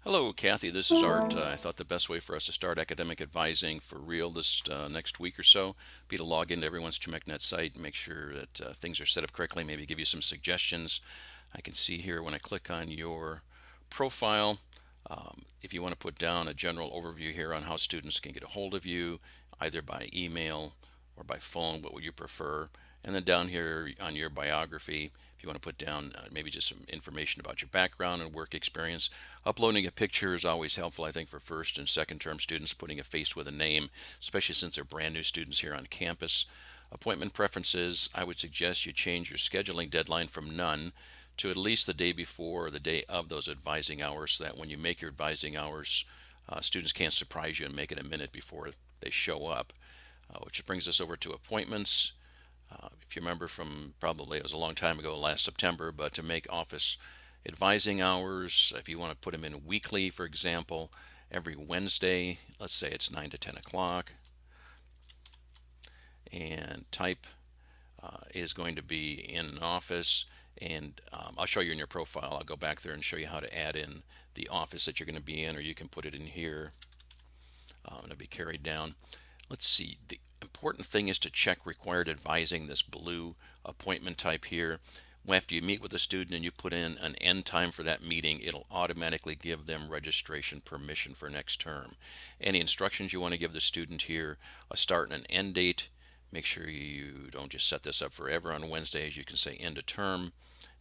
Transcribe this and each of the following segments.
Hello, Kathy. This is Art. I thought the best way for us to start academic advising for real this next week or so be to log into everyone's TremecNet site and make sure that things are set up correctly. Maybe give you some suggestions. I can see here when I click on your profile, if you want to put down a general overview here on how students can get a hold of you, either by email or by phone, what would you prefer? And then down here on your biography, if you want to put down maybe just some information about your background and work experience. Uploading a picture is always helpful, I think, for first and second term students, putting a face with a name, especially since they're brand new students here on campus. Appointment preferences, I would suggest you change your scheduling deadline from none to at least the day before or the day of those advising hours, so that when you make your advising hours, students can't surprise you and make it a minute before they show up. Which brings us over to appointments. If you remember from probably it was a long time ago, last September, but to make office advising hours, if you want to put them in weekly, for example, every Wednesday, let's say it's 9 to 10 o'clock, and type is going to be in an office. And I'll show you in your profile. I'll go back there and show you how to add in the office that you're going to be in, or you can put it in here. It'll be carried down. Let's see. The important thing is to check required advising, this blue appointment type here. After you meet with a student and you put in an end time for that meeting, it'll automatically give them registration permission for next term. Any instructions you want to give the student here, a start and an end date. Make sure you don't just set this up forever on Wednesdays. You can say end of term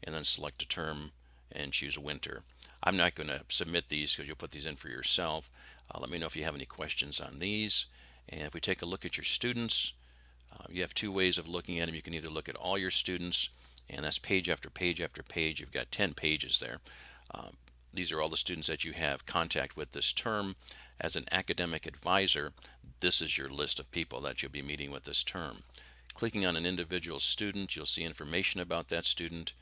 and then select a term and choose winter. I'm not going to submit these because you'll put these in for yourself. Let me know if you have any questions on these. And if we take a look at your students, you have two ways of looking at them. You can either look at all your students, and that's page after page after page. You've got 10 pages there. These are all the students that you have contact with this term. As an academic advisor, this is your list of people that you'll be meeting with this term. Clicking on an individual student, you'll see information about that student,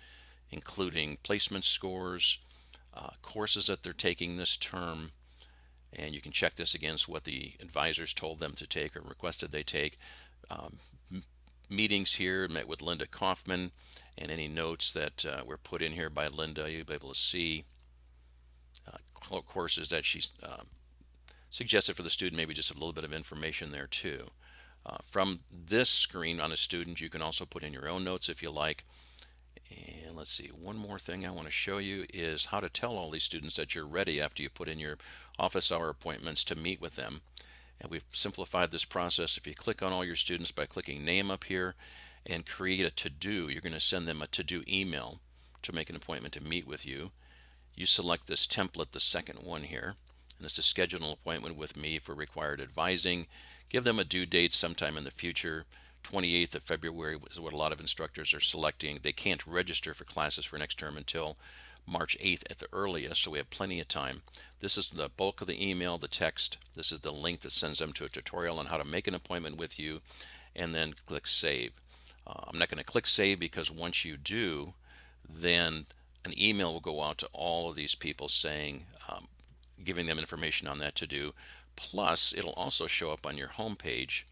including placement scores, courses that they're taking this term, and you can check this against what the advisors told them to take or requested they take. Um, Meetings here, met with Linda Kaufman, and any notes that were put in here by Linda, you'll be able to see courses that she suggested for the student, maybe just a little bit of information there too. From this screen on a student, you can also put in your own notes if you like. And let's see, one more thing I want to show you is how to tell all these students that you're ready after you put in your office hour appointments to meet with them. And we've simplified this process. If you click on all your students by clicking name up here and create a to-do, you're going to send them a to-do email to make an appointment to meet with you. You select this template, the second one here, and it's to schedule an appointment with me for required advising. Give them a due date sometime in the future. 28th of February is what a lot of instructors are selecting. They can't register for classes for next term until March 8th at the earliest, so we have plenty of time. This is the bulk of the email, the text. This is the link that sends them to a tutorial on how to make an appointment with you, and then click Save. I'm not going to click Save because once you do, then an email will go out to all of these people saying, giving them information on that to do. Plus, it'll also show up on your home page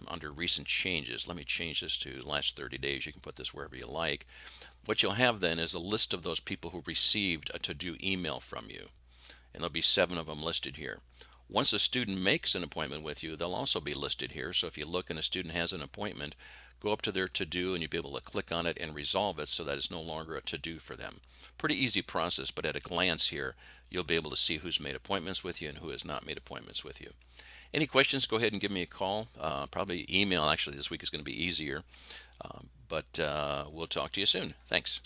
under recent changes. Let me change this to the last 30 days. You can put this wherever you like. What you'll have then is a list of those people who received a to-do email from you, and there'll be 7 of them listed here. Once a student makes an appointment with you, they'll also be listed here. So if you look and a student has an appointment, go up to their to-do and you'll be able to click on it and resolve it so that it's no longer a to-do for them. Pretty easy process, but at a glance here, you'll be able to see who's made appointments with you and who has not made appointments with you. Any questions, go ahead and give me a call. Probably email, actually, this week is going to be easier. But we'll talk to you soon. Thanks.